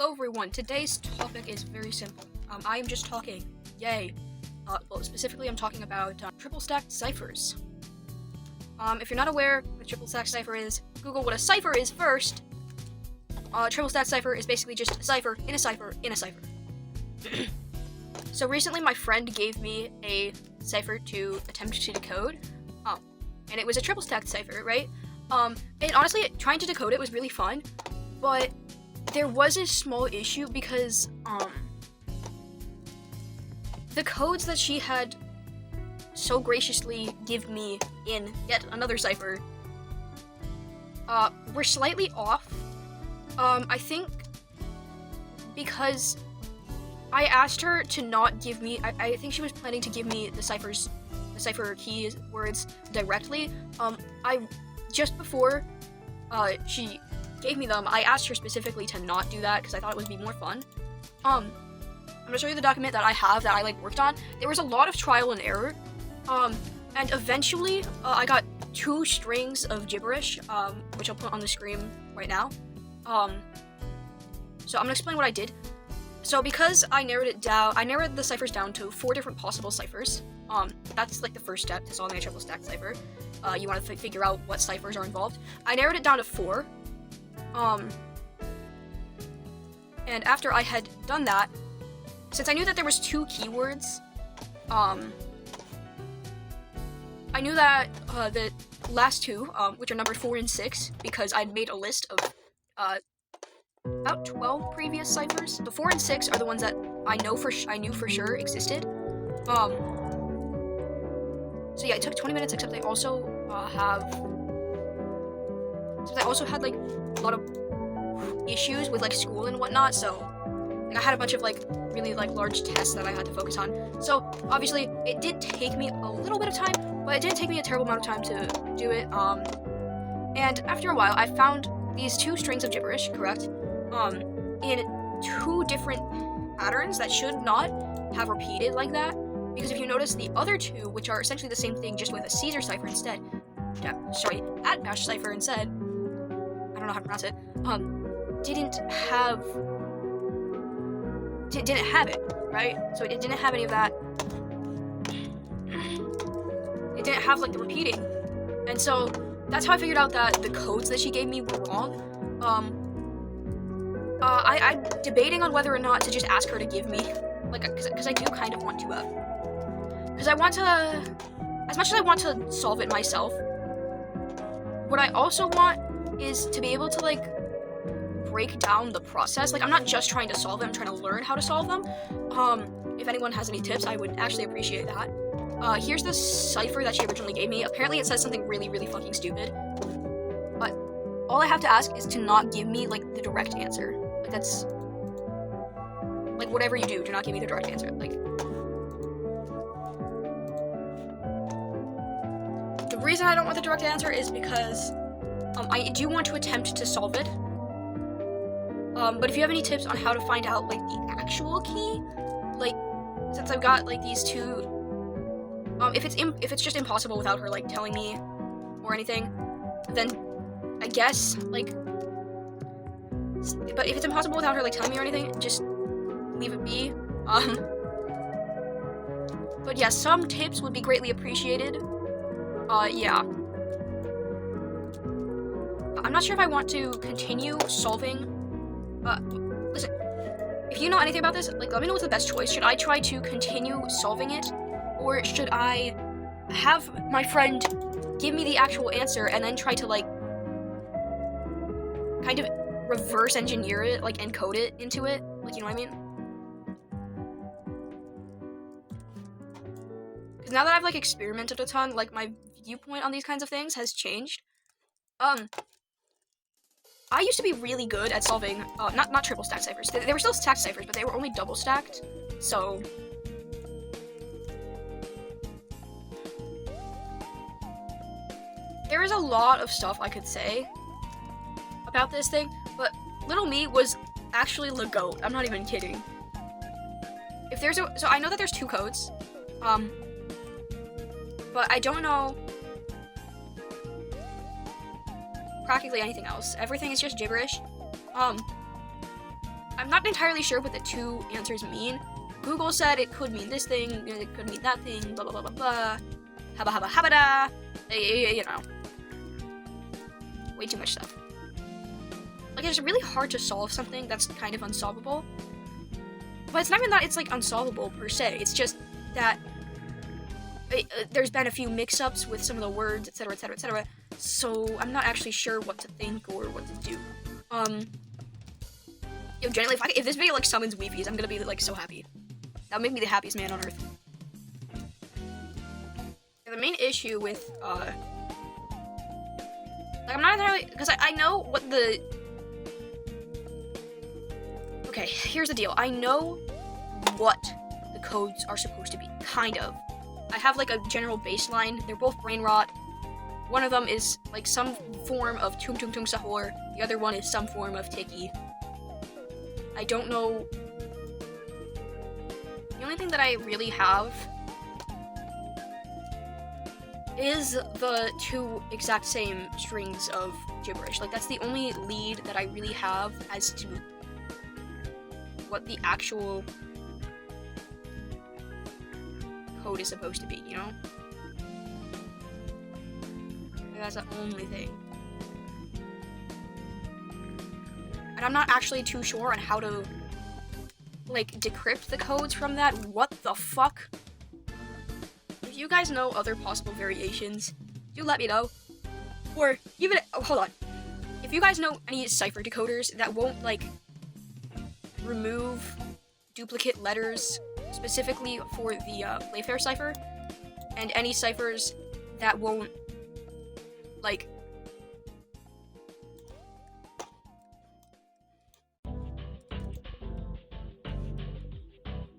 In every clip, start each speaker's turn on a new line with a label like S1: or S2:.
S1: Hello everyone, today's topic is very simple. I am just talking, yay. Well, specifically I'm talking about triple stacked ciphers. If you're not aware what a triple stacked cipher is, Google what a cipher is first. Triple stacked cipher is basically just a cipher in a cipher in a cipher. So recently my friend gave me a cipher to attempt to decode, and it was a triple stacked cipher, right? And honestly, trying to decode it was really fun, but there was a small issue because, the codes that she had so graciously given me in yet another cipher, were slightly off. I think because I asked her to not give me, I think she was planning to give me the cipher key words directly. Just before, she gave me them, I asked her specifically to not do that because I thought it would be more fun. I'm gonna show you the document that I have that I worked on. There was a lot of trial and error, and eventually I got 2 strings of gibberish, which I'll put on the screen right now. So I'm gonna explain what I did. So because I narrowed the ciphers down to 4 different possible ciphers. That's like the first step to solving a triple stack cipher. You want to figure out what ciphers are involved. I narrowed it down to 4. And after I had done that, since I knew that there was 2 keywords, I knew that the last 2, which are numbered 4 and 6, because I'd made a list of about 12 previous ciphers. The 4 and 6 are the ones that I knew for sure existed. So yeah, it took 20 minutes, except they also had like a lot of issues with like school and whatnot, so like I had a bunch of like really like large tests that I had to focus on. So obviously it did take me a little bit of time, but it didn't take me a terrible amount of time to do it. And after a while I found these 2 strings of gibberish, correct, in 2 different patterns that should not have repeated like that. Because if you notice, the other 2, which are essentially the same thing just with a Caesar cipher instead, @bash cipher instead, I don't know how to pronounce it, didn't have it, right? So it didn't have any of that. It didn't have like the repeating. And so that's how I figured out that the codes that she gave me were wrong. I'm debating on whether or not to just ask her to give me, like, because I do kind of want to, because I want to, as much as I want to solve it myself, what I also want is to be able to, like, break down the process. Like, I'm not just trying to solve them, I'm trying to learn how to solve them. If anyone has any tips, I would actually appreciate that. Here's the cipher that she originally gave me. Apparently it says something really, really fucking stupid. But all I have to ask is to not give me, like, the direct answer. Like, that's, like, whatever you do not give me the direct answer. Like, the reason I don't want the direct answer is because I do want to attempt to solve it. But if you have any tips on how to find out, like, the actual key, like, since I've got, like, these 2, if it's just impossible without her, like, telling me or anything, then I guess, like, but if it's impossible without her, like, telling me or anything, just leave it be. But yeah, some tips would be greatly appreciated. Yeah. I'm not sure if I want to continue solving. Listen, if you know anything about this, like, let me know what's the best choice. Should I try to continue solving it, or should I have my friend give me the actual answer and then try to, like, kind of reverse engineer it, like, encode it into it? Like, you know what I mean? Because now that I've, like, experimented a ton, like, my viewpoint on these kinds of things has changed. I used to be really good at solving, not triple stacked ciphers. They were still stacked ciphers, but they were only double stacked, so there is a lot of stuff I could say about this thing, but little me was actually the GOAT. I'm not even kidding. So I know that there's 2 codes, but I don't know practically anything else. Everything is just gibberish. I'm not entirely sure what the two answers mean. Google said it could mean this thing, it could mean that thing, blah blah blah blah blah. Habba habba habba da. You know. Way too much stuff. Like, it's really hard to solve something that's kind of unsolvable. But it's not even that it's, like, unsolvable per se. It's just that there's been a few mix-ups with some of the words, etc., etc., etc. So I'm not actually sure what to think or what to do. Yo, generally, if this video, like, summons Wifies, I'm gonna be, like, so happy. That would make me the happiest man on earth. And the main issue with, like, I'm not entirely, because I know what the... Okay, here's the deal. I know what the codes are supposed to be, kind of. I have, like, a general baseline. They're both brain rot. One of them is, like, some form of tum tum tum sahur. The other one is some form of tiki. I don't know. The only thing that I really have is the two exact same strings of gibberish. Like, that's the only lead that I really have as to what the actual code is supposed to be, you know? Like, that's the only thing. And I'm not actually too sure on how to, like, decrypt the codes from that. What the fuck? If you guys know other possible variations, do let me know. Or even, oh, hold on. If you guys know any Cipher decoders that won't, like, remove duplicate letters specifically for the Playfair cipher, and any ciphers that won't, like,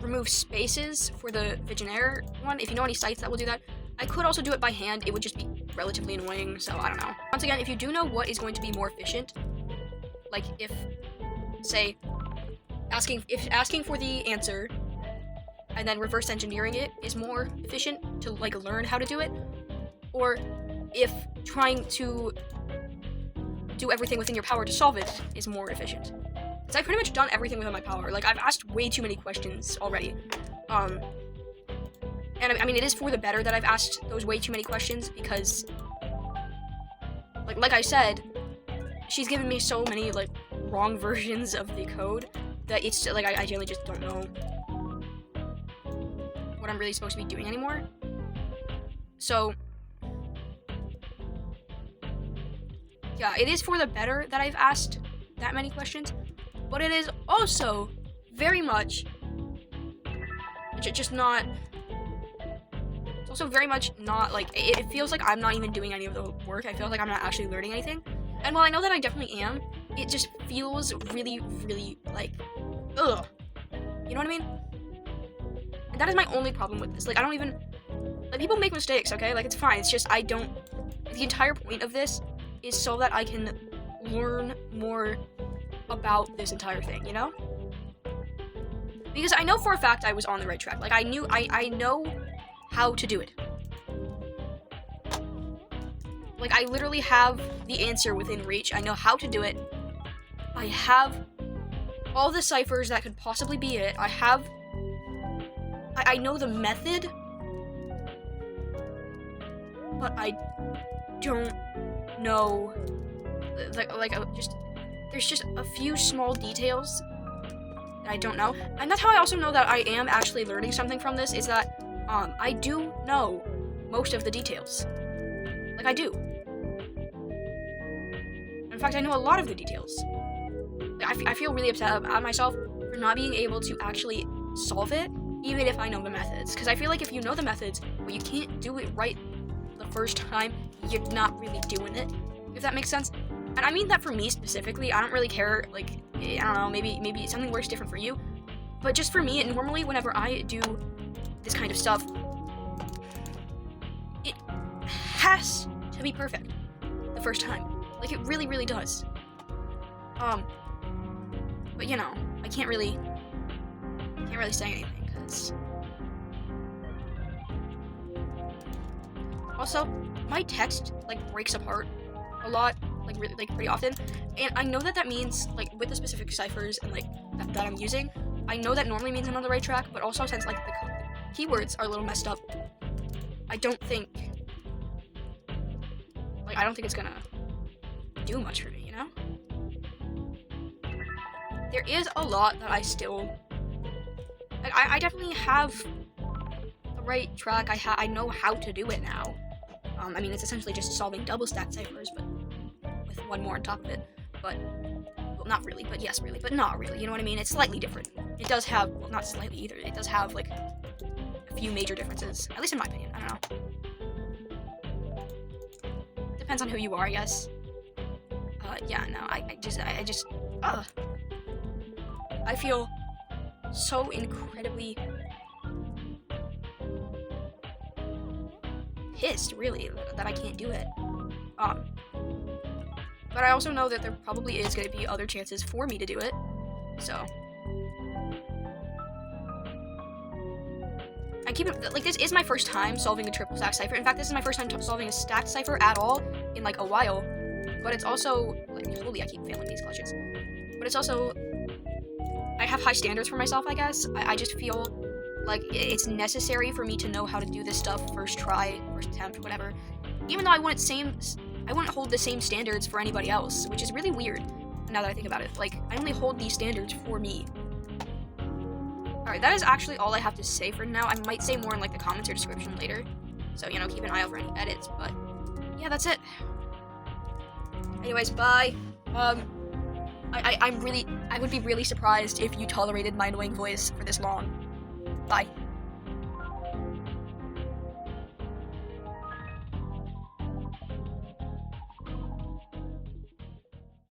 S1: remove spaces for the Visionaire one. If you know any sites that will do that, I could also do it by hand. It would just be relatively annoying, so I don't know. Once again, if you do know what is going to be more efficient, like if, say, asking for the answer and then reverse engineering it is more efficient to, like, learn how to do it, or if trying to do everything within your power to solve it is more efficient. Because I've pretty much done everything within my power. Like, I've asked way too many questions already. And I mean, it is for the better that I've asked those way too many questions, because, like I said, she's given me so many, like, wrong versions of the code that it's, like, I generally just don't know what I'm really supposed to be doing anymore. So, yeah, it is for the better that I've asked that many questions, but it is also very much just not, it's also very much not, like, it feels like I'm not even doing any of the work. I feel like I'm not actually learning anything. And while I know that I definitely am, it just feels really, really, like, ugh. You know what I mean? And that is my only problem with this. Like, I don't even, like, people make mistakes, okay? Like, it's fine. It's just, I don't, the entire point of this is so that I can learn more about this entire thing, you know? Because I know for a fact I was on the right track. Like, I know how to do it. Like, I literally have the answer within reach. I know how to do it. I have all the ciphers that could possibly be it. I know the method, but I don't know, there's just a few small details that I don't know. And that's how I also know that I am actually learning something from this, is that, I do know most of the details. Like, I do. In fact, I know a lot of the details. I feel really upset at myself for not being able to actually solve it, even if I know the methods. Because I feel like if you know the methods, but you can't do it right the first time, you're not really doing it, if that makes sense. And I mean that for me specifically. I don't really care, like, I don't know, maybe something works different for you. But just for me, normally whenever I do this kind of stuff, it has to be perfect the first time. Like, it really, really does. But you know, I can't really say anything, because also, my text, like, breaks apart a lot. like really, like pretty often, and I know that means like with the specific ciphers and like that I'm using, I know that normally means I'm on the right track, but also since like the keywords are a little messed up, I don't think it's gonna do much for me, you know? There is a lot that I still like. I definitely have the right track. I know how to do it now. I mean, it's essentially just solving double stack ciphers, but with one more on top of it. But, well, not really, but yes, really, but not really, you know what I mean? It's slightly different. It does have, well, not slightly either, it does have, like, a few major differences, at least in my opinion, I don't know. Depends on who you are, I guess. Yeah, no, I feel so incredibly pissed, really, that I can't do it. But I also know that there probably is going to be other chances for me to do it, so. I keep it, like, this is my first time solving a triple stack cipher. In fact, this is my first time solving a stacked cipher at all in, like, a while. But it's also, like, holy, I keep failing these clutches. But it's also, I have high standards for myself, I guess. I just feel like it's necessary for me to know how to do this stuff first try, first attempt, whatever. Even though I wouldn't hold the same standards for anybody else, which is really weird now that I think about it. Like, I only hold these standards for me. Alright, that is actually all I have to say for now. I might say more in, like, the comments or description later. So, you know, keep an eye out for any edits, but yeah, that's it. Anyways, bye. I would be really surprised if you tolerated my annoying voice for this long. Bye.